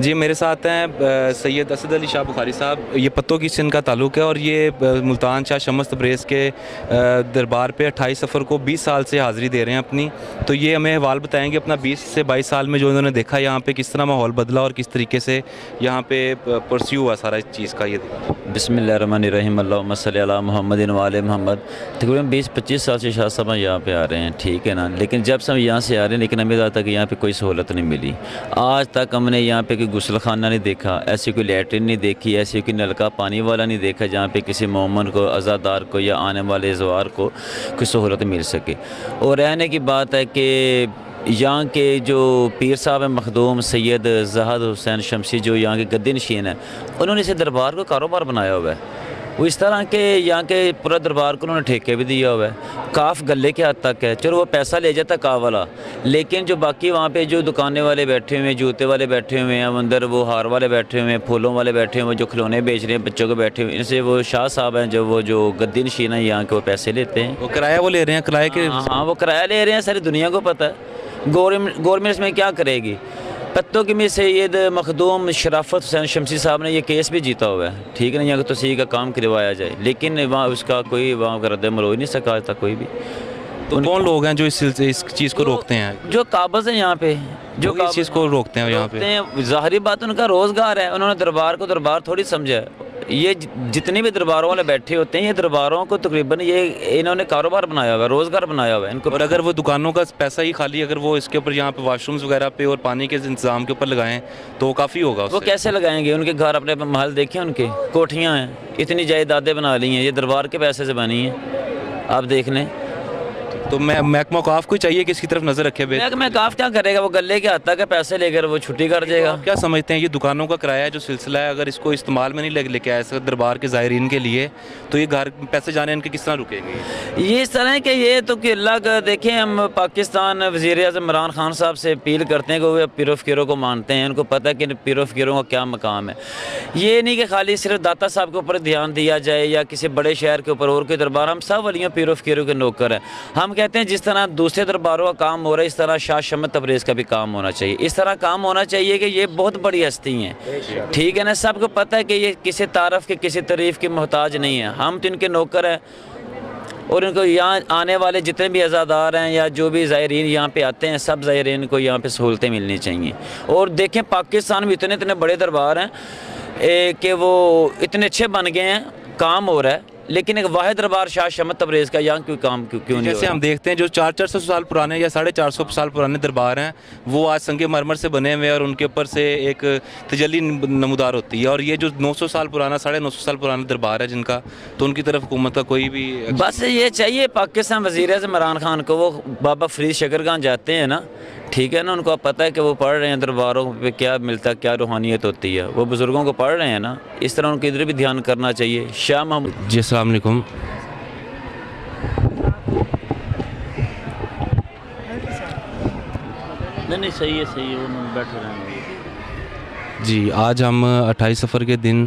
جی میرے ساتھ ہیں سید اسد علی شاہ بخاری صاحب، یہ پتوں کی سندھ کا تعلق ہے اور یہ ملتان شاہ شمس تبریز کے دربار پہ 28 صفر کو 20 سال سے حاضری دے رہے ہیں اپنی. تو یہ ہمیں حوال بتائیں گے اپنا 20 سے 22 سال میں جو انہوں نے دیکھا یہاں پہ کس طرح ماحول بدلا اور کس طریقے سے یہاں پہ پرسیو ہوا سارا اس چیز کا. یہ بسم اللہ الرحمن الرحیم، اللہم صلی علی محمد و آل محمد. تقریباً 20-25 سال سے شاہ صاحب یہاں پہ آ رہے ہیں، ٹھیک ہے نا. لیکن جب سے ہم یہاں سے آ رہے ہیں لیکن ہمیں تک یہاں پہ کوئی سہولت نہیں ملی. آج تک ہم نے یہاں پہ کوئی غسل خانہ نہیں دیکھا، ایسی کوئی لیٹرین نہیں دیکھی، ایسی کوئی نلکا پانی والا نہیں دیکھا جہاں پہ کسی مومن کو، عزادار کو یا آنے والے زوار کو کوئی سہولت مل سکے. اور رہنے کی بات ہے کہ یہاں کے جو پیر صاحب ہیں مخدوم سید زاہد حسین شمسی، جو یہاں کے گدی نشین ہیں، انہوں نے اسے دربار کو کاروبار بنایا ہوا ہے. وہ اس طرح کہ یہاں کے پورا دربار کو انہوں نے ٹھیکے بھی دیا ہوا ہے. کاف گلے کے حد تک ہے، چلو وہ پیسہ لے جاتا کاف والا، لیکن جو باقی وہاں پہ جو دکانے والے بیٹھے ہوئے ہیں، جوتے والے بیٹھے ہوئے ہیں اندر، وہ ہار والے بیٹھے ہوئے ہیں، پھولوں والے بیٹھے ہوئے ہیں، جو کھلونے بیچ رہے ہیں بچوں کو بیٹھے ہوئے ہیں، ان سے وہ شاہ صاحب ہیں جو گدی نشین ہیں یہاں کے، وہ پیسے لیتے ہیں. وہ کرایہ وہ لے رہے ہیں، کرایہ کے ہاں وہ کرایہ لے رہے ہیں. ساری دنیا کو پتہ ہے گورنمنٹ اس میں کیا کرے گی. پتوں کی میں سید مخدوم شرافت حسین شمسی صاحب نے یہ کیس بھی جیتا ہوا ہے، ٹھیک ہے نا، یہاں توسیع کا کام کروایا جائے، لیکن وہاں اس کا کوئی وہاں کا رد عمل ہو ہی نہیں سکا آج تک کوئی بھی. تو کون لوگ ہیں جو اس چیز کو روکتے ہیں، جو قابض ہیں یہاں پہ، جو اس چیز کو روکتے ہیں یہاں پہ؟ ظاہری بات ان کا روزگار ہے. انہوں نے دربار کو دربار تھوڑی سمجھا ہے. یہ جتنے بھی درباروں والے بیٹھے ہوتے ہیں، یہ درباروں کو تقریباً یہ انہوں نے کاروبار بنایا ہوا ہے، روزگار بنایا ہوا ہے ان کو. اور اگر وہ دکانوں کا پیسہ ہی خالی اگر وہ اس کے اوپر یہاں پہ واش رومز وغیرہ پہ اور پانی کے انتظام کے اوپر لگائیں تو کافی ہوگا. وہ کیسے لگائیں گے؟ ان کے گھر اپنے محل دیکھیں، ان کے کوٹھیاں ہیں، اتنی جائیدادیں بنا لی ہیں، یہ دربار کے پیسے سے بنی ہیں، آپ دیکھ لیں. تو محکمہ اوقاف کو چاہیے کہ اس کی طرف نظر رکھے. محکمہ اوقاف کیا کرے گا؟ وہ گلے کے حد تک پیسے لے کر وہ چھٹی کر دے گا. کیا سمجھتے ہیں یہ دکانوں کا کرایہ جو سلسلہ ہے، اگر اس کو استعمال میں نہیں لے کے آیا دربار کے زائرین کے لیے، تو یہ گھر پیسے جانے ان کے کس طرح رکے گے؟ یہ اس طرح ہے کہ یہ تو کہ اللہ کا دیکھیں، ہم پاکستان وزیر اعظم عمران خان صاحب سے اپیل کرتے ہیں کہ وہ پیر و فقیروں کو مانتے ہیں، ان کو پتہ ہے کہ پیر و فقیروں کا کیا مقام ہے. یہ نہیں کہ خالی صرف داتا صاحب کے اوپر دھیان دیا جائے یا کسی بڑے شہر کے اوپر اور کوئی دربار. ہم سب ولیوں پیر و فقیروں کے نوکر ہیں. ہم کہتے ہیں جس طرح دوسرے درباروں کا کام ہو رہا ہے، اس طرح شاہ شمس تبریز کا بھی کام ہونا چاہیے. اس طرح کام ہونا چاہیے کہ یہ بہت بڑی ہستی ہیں، ٹھیک ہے نا. سب کو پتہ ہے کہ یہ کسی تعارف کے کسی تعریف کے محتاج نہیں ہیں. ہم تو ان کے نوکر ہیں، اور ان کو یہاں آنے والے جتنے بھی عزادار ہیں یا جو بھی زائرین یہاں پہ آتے ہیں، سب زائرین کو یہاں پہ سہولتیں ملنی چاہیے. اور دیکھیں پاکستان میں اتنے بڑے دربار ہیں کہ وہ اتنے اچھے بن گئے ہیں، کام ہو رہا ہے، لیکن ایک واحد دربار شاہ شمس تبریز کا یہاں کوئی کام کیوں نہیں ہو رہا؟ جیسے ہم دیکھتے ہیں جو 400 سال پرانے یا 450 سال پرانے دربار ہیں، وہ آج سنگ مرمر سے بنے ہوئے اور ان کے اوپر سے ایک تجلی نمودار ہوتی ہے. اور یہ جو 900 سال پرانا 950 سال پرانا دربار ہے جن کا، تو ان کی طرف حکومت کا کوئی بھی بس یہ چاہیے پاکستان وزیر اعظم عمران خان کو، وہ بابا فرید شکرگان جاتے ہیں نا، ٹھیک ہے نا، ان کو پتہ ہے کہ وہ پڑھ رہے ہیں درباروں پہ کیا ملتا ہے، کیا روحانیت ہوتی ہے، وہ بزرگوں کو پڑھ رہے ہیں نا. اس طرح ان کو ادھر بھی دھیان کرنا چاہیے. شاہ محمود جی السلام علیکم. نہیں صحیح ہے انہوں نے بیٹھے رہیں گے. جی آج ہم 28 صفر کے دن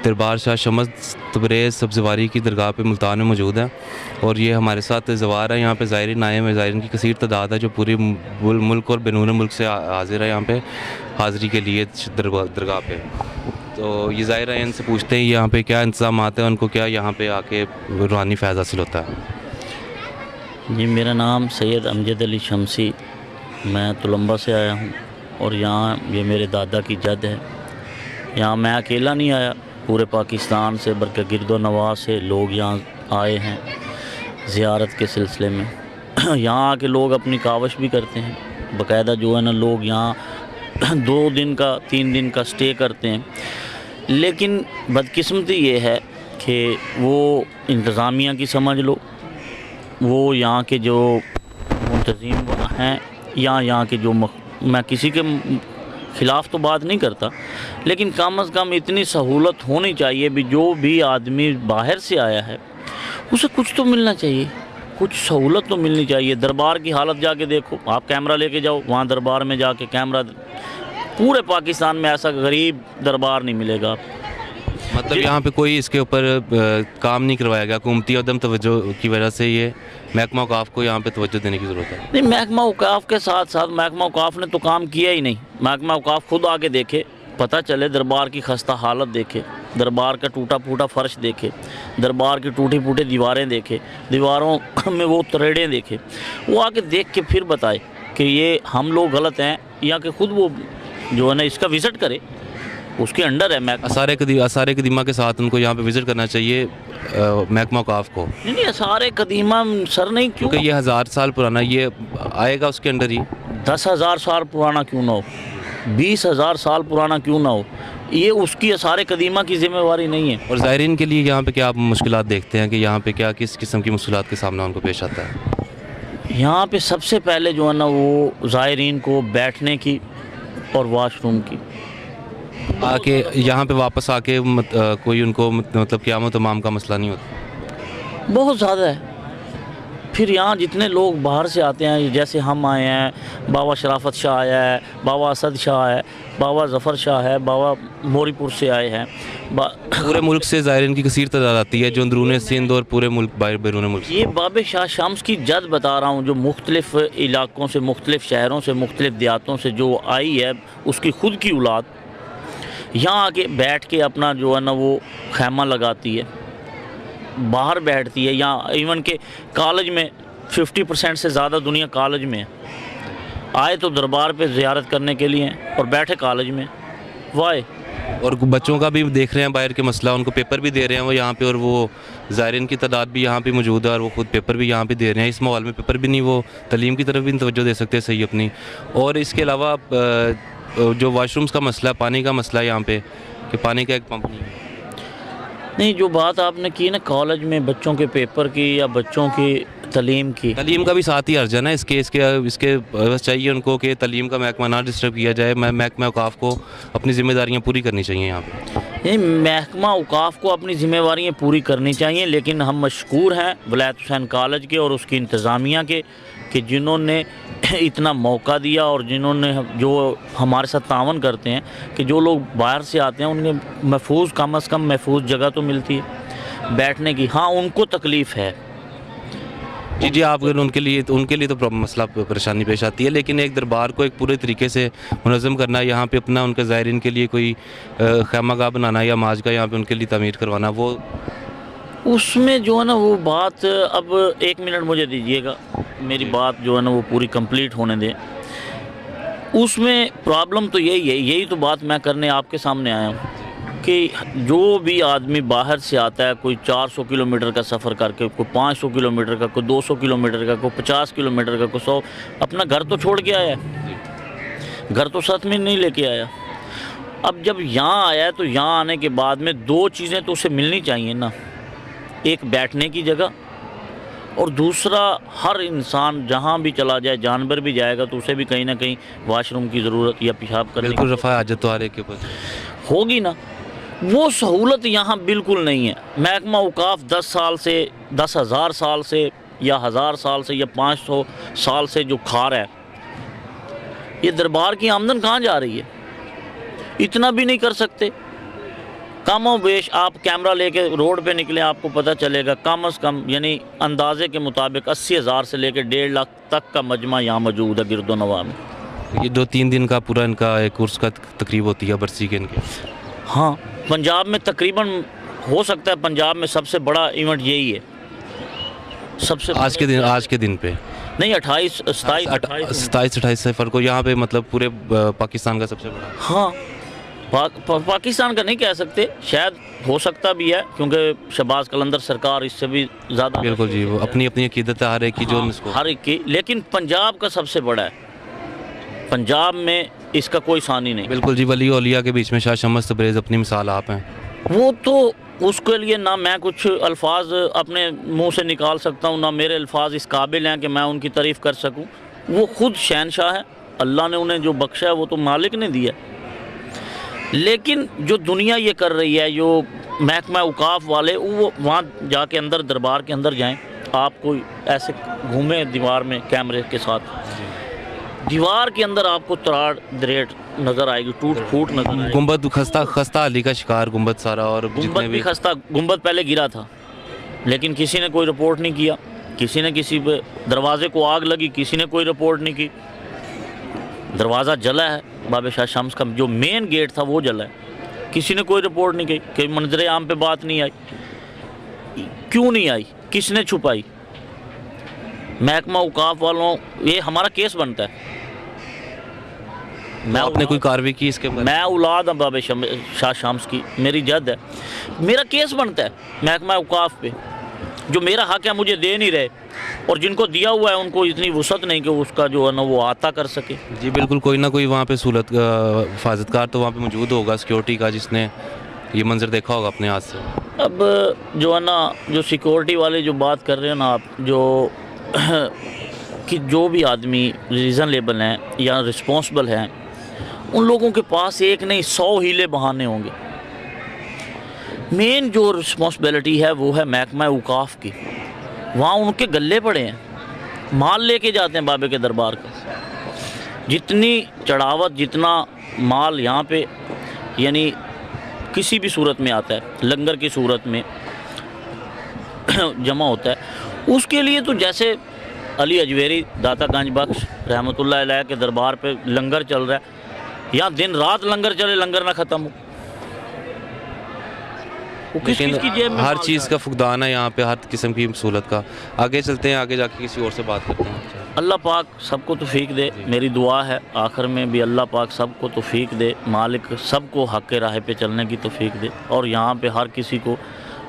دربار شاہ شمس تبریز سبزواری کی درگاہ پہ ملتان میں موجود ہیں، اور یہ ہمارے ساتھ زوار ہیں. یہاں پہ زائرین آئے ہیں، زائرین کی کثیر تعداد ہے جو پوری ملک اور بیرون ملک سے حاضر ہے یہاں پہ حاضری کے لیے درگاہ پہ. تو یہ ظاہر ہے ان سے پوچھتے ہیں یہاں پہ کیا انتظامات ہیں، ان کو کیا یہاں پہ آ کے روحانی فیض حاصل ہوتا ہے. جی میرا نام سید امجد علی شمسی، میں تلمبہ سے آیا ہوں، اور یہاں یہ میرے دادا کی جد ہے. یہاں میں اکیلا نہیں آیا، پورے پاکستان سے بلکہ گرد و نواح سے لوگ یہاں آئے ہیں زیارت کے سلسلے میں. یہاں آ کے لوگ اپنی کاوش بھی کرتے ہیں، باقاعدہ جو ہے نا لوگ یہاں 2 دن کا 3 دن کا سٹے کرتے ہیں. لیکن بدقسمتی یہ ہے کہ وہ انتظامیہ کی سمجھ لو، وہ یہاں کے جو منتظم ہیں یا یہاں کے جو میں کسی کے خلاف تو بات نہیں کرتا، لیکن کم از کم اتنی سہولت ہونی چاہیے بھی، جو بھی آدمی باہر سے آیا ہے اسے کچھ تو ملنا چاہیے، کچھ سہولت تو ملنی چاہیے. دربار کی حالت جا کے دیکھو، آپ کیمرہ لے کے جاؤ وہاں دربار میں جا کے کیمرہ، پورے پاکستان میں ایسا غریب دربار نہیں ملے گا. मतलब यहाँ पे कोई इसके ऊपर काम नहीं करवाया गया, हुकूमती अदम तवज्जो की वजह से ये महकमा औकाफ को यहाँ पे तवज्जो देने की ज़रूरत है। नहीं, महकमा औकाफ के साथ साथ महकमा औकाफ ने तो काम किया ही नहीं। महकमा औकाफ खुद आके देखे, पता चले, दरबार की खस्ता हालत देखे, दरबार का टूटा फूटा फर्श देखे, दरबार की टूटी फूटी दीवारें देखे, दीवारों में वो तरेड़ें देखे, वो आके देख के फिर बताए कि ये हम लोग गलत हैं, या कि खुद वो जो है ना इसका विज़िट करे, उसके अंडर है महकमा। आसार कदीमा के साथ उनको यहाँ पे विज़िट करना चाहिए महकमा औकाफ को। नहीं, आसार कदीमा सर नहीं, क्योंकि ये 1000 साल पुराना, ये आएगा उसके अंडर ही। 10,000 साल पुराना क्यों ना हो, 20,000 साल पुराना क्यों ना हो, ये उसकी आसार कदीमा की जिम्मेवारी नहीं है। और ज़ायरीन के लिए यहाँ पे क्या आप मुश्किलात देखते हैं कि यहाँ पे क्या किस किस्म की मुश्किलात के सामना उनको पेश आता है? यहाँ पे सबसे पहले जो है ना वो ज़ायरीन को बैठने की और वाशरूम की, आके यहाँ पे वापस आके कोई उनको मतलब क़यामत तमाम का मसला नहीं होता। बहुत ज़्यादा है। फिर यहाँ जितने लोग बाहर से आते हैं, जैसे हम आए हैं, बाबा शराफत शाह आया है, बाबा असद शाह है, बाबा ज़फ़र शाह है, बाबा मोरीपुर से आए हैं, पूरे मुल्क से ज़ायरीन की कसीर तादाद आती है, जो अंदरून सिंध और पूरे मुल्क बैरून मुल्क। ये बाब शाह शम्स की जद बता रहा हूँ, जो मुख्तलिफ़ इलाक़ों से, मुख्तलिफ़ शहरों से, मुख्तलिफ़ देहातों से जो आई है, उसकी ख़ुद की औलाद यहाँ आके बैठ के अपना जो है ना वो खैमा लगाती है, बाहर बैठती है। यहाँ इवन के कॉलेज में 50% से ज़्यादा दुनिया कॉलेज में है, आए तो दरबार पे ज़ियारत करने के लिए और बैठे कॉलेज में। वाई और बच्चों का भी देख रहे हैं बाहर के मसला, उनको पेपर भी दे रहे हैं वो यहाँ पे, और वो ज़ायरीन की तादाद भी यहाँ पे मौजूद है, और वो खुद पेपर भी यहाँ पे दे रहे हैं। इस माहौल में पेपर भी नहीं, वो तालीम की तरफ भी तवज्जो दे सकते सही अपनी। और इसके अलावा जो वाशरूम्स का मसला, पानी का मसला है यहाँ पे, कि पानी का एक पंप नहीं। जो बात आपने की ना कॉलेज में बच्चों के पेपर की या बच्चों की तलीम का भी साथ ही अर्ज है ना इसके बस चाहिए उनको कि तलीम का महकमा ना डिस्टर्ब किया जाए। महकमा औकाफ को अपनी ज़िम्मेदारियाँ पूरी करनी चाहिए यहाँ पे। नहीं, महकमा औकाफ को अपनी ज़िम्मेवारियाँ पूरी करनी चाहिए, लेकिन हम मशकूर हैं वलायत हुसैन कॉलेज के और उसकी इंतज़ामिया के कि जिन्होंने इतना मौका दिया, और जिन्होंने जो हमारे साथ तावन करते हैं कि जो लोग बाहर से आते हैं उन्हें महफूज, कम अज़ कम महफूज जगह तो मिलती है बैठने की। हाँ, उनको तकलीफ़ है जी आप उनके लिए तो मसला परेशानी पेश आती है, लेकिन एक दरबार को एक पूरे तरीके से मुनज़्ज़म करना, यहाँ पे अपना उनके ज़ायरीन के लिए कोई खैमागाह बनाना या माज का यहाँ पे उनके लिए तमीर करवाना, वो उसमें जो है ना वो बात, अब 1 मिनट मुझे दीजिएगा, मेरी बात जो है ना वो पूरी कंप्लीट होने दें। उसमें प्रॉब्लम तो यही है, यही तो बात मैं करने आपके सामने आया हूँ कि जो भी आदमी बाहर से आता है, कोई 400 किलोमीटर का सफ़र करके, कोई 500 किलोमीटर का, कोई 200 किलोमीटर का, कोई 50 किलोमीटर का, कोई 100, अपना घर तो छोड़ के आया, घर तो साथ में नहीं लेके आया। अब जब यहाँ आया तो यहाँ आने के बाद में 2 चीज़ें तो उसे मिलनी चाहिए ना, एक बैठने की जगह, और दूसरा हर इंसान जहाँ भी चला जाए, जानवर भी जाएगा तो उसे भी कहीं ना कहीं वाशरूम की ज़रूरत या पेशाब करने बिल्कुल रफ़ा हाजत तो आ रही के ऊपर होगी ना। वो सहूलत यहाँ बिल्कुल नहीं है। महकमा औकाफ 10,000 साल से या 1000 साल से या 500 साल से जो खा रहा है, ये दरबार की आमदन कहाँ जा रही है? इतना भी नहीं कर सकते। कम और बेश आप कैमरा लेके रोड पे निकले, आपको पता चलेगा कम अज़ कम यानी अंदाजे के मुताबिक 80,000 से लेकर 1.5 लाख तक का मजमा यहाँ मौजूद है गिरदो नवा में। ये 2-3 दिन का पूरा इनका एक कोर्स का तकरीब होती है बरसी के इनके। हाँ, पंजाब में तकरीबन हो सकता है पंजाब में सबसे बड़ा इवेंट यही है, सबसे आज के दिन पे नहीं 27-28 सिफर को यहाँ पे मतलब पूरे पाकिस्तान का सबसे बड़ा। हाँ, पाकिस्तान का नहीं कह सकते, शायद हो सकता भी है, क्योंकि शहबाज कलंदर सरकार इससे भी ज़्यादा। बिल्कुल जी, वो अपनी अकीदत है हर एक की, जो हर एक की, लेकिन पंजाब का सबसे बड़ा है, पंजाब में इसका कोई सानी नहीं। बिल्कुल जी, वली औलिया के बीच में शाह शम्स तबरेज़ अपनी मिसाल आप हैं। वो तो उसके लिए ना मैं कुछ अल्फाज अपने मुंह से निकाल सकता हूँ, ना मेरे अल्फाज इस काबिल हैं कि मैं उनकी तारीफ़ कर सकूँ। वो खुद शहनशाह है, अल्लाह ने उन्हें जो बख्शा है वो तो मालिक ने दिया। लेकिन जो दुनिया ये कर रही है, जो महकमा औकाफ वाले, वो वहाँ जाके अंदर दरबार के अंदर जाएं, आप कोई ऐसे घूमें दीवार में कैमरे के साथ, दीवार के अंदर आपको तराड़ दरेट नज़र आएगी, टूट फूट नज़र आएगी। गुंबद खस्ता हाली का शिकार गुंबद सारा, और गुंबद जितने भी भी खस्ता, गुंबद पहले गिरा था लेकिन किसी ने कोई रिपोर्ट नहीं किया, किसी ने किसी पे दरवाजे को आग लगी, किसी ने कोई रिपोर्ट नहीं की। दरवाज़ा जला है, बाबे शाह शम्स का जो मेन गेट था वो जला है, किसी ने कोई रिपोर्ट नहीं की, कि मंजर आम पे बात नहीं आई। क्यों नहीं आई, किसने छुपाई? महकमा औकाफ वालों, ये हमारा केस बनता है। आपने कोई कार्रवाई की इसके बारे में? मैं औलाद हूँ बाबे शाह शम्स की, मेरी जद है, मेरा केस बनता है महकमा औकाफ पे। जो मेरा हक है मुझे दे नहीं रहे, और जिनको दिया हुआ है उनको इतनी वसअत नहीं कि उसका जो है ना वो आता कर सके। जी बिल्कुल, कोई ना कोई वहाँ पे सहूलत हिफाजतकार तो वहाँ पे मौजूद होगा, सिक्योरिटी का, जिसने ये मंजर देखा होगा अपने हाथ से। अब जो है ना, जो सिक्योरिटी वाले जो बात कर रहे हैं ना आप, जो कि जो भी आदमी रीज़नेबल हैं या रिस्पॉन्सिबल हैं, उन लोगों के पास एक नहीं 100 हीले बहाने होंगे। मेन जो रिस्पॉन्सिबिलिटी है वो है महकमा औकाफ की। वहाँ उनके गले पड़े हैं, माल लेके जाते हैं बाबे के दरबार का। जितनी चढ़ावत, जितना माल यहाँ पे यानी किसी भी सूरत में आता है, लंगर की सूरत में जमा होता है, उसके लिए तो जैसे अली अजवेरी दाता गंज बख्श रहमतुल्लाह अलैह के दरबार पे लंगर चल रहा है, यहाँ दिन रात लंगर चले, लंगर ना ख़त्म हो। वो किस लेकिन किस की जेब में हर माल चीज़ जा का फुकदान है यहाँ पे, हर किस्म की सहूलत का। आगे चलते हैं, आगे जाके किसी और से बात करते हैं। रहा है? अल्लाह पाक सबको तौफीक दे, मेरी दुआ है आखिर में भी अल्लाह पाक सबको तौफीक दे, मालिक सबको हक़ के राह पे चलने की तौफीक दे, और यहाँ पे हर किसी को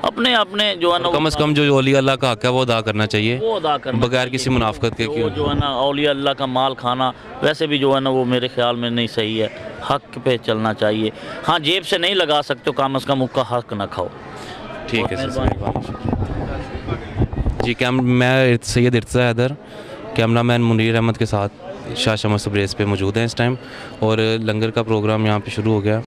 अपने अपने जो है ना कम से कम जो औलिया अल्लाह का हक है वो अदा करना चाहिए, वो अदा करना बगैर चाहिए। किसी मुनाफकत के। वो जो है ना औलिया अल्लाह का माल खाना वैसे भी जो है ना वो मेरे ख्याल में नहीं सही है, हक पे चलना चाहिए। हाँ, जेब से नहीं लगा सकते, कम से कम उसका हक ना खाओ। ठीक है सर, जी। मैं सैयद इर्तज़ा हैदर, कैमरामैन मुनीर अहमद के साथ शाह शम्स तबरेज़ पे मौजूद हैं इस टाइम, और लंगर का प्रोग्राम यहाँ पे शुरू हो गया।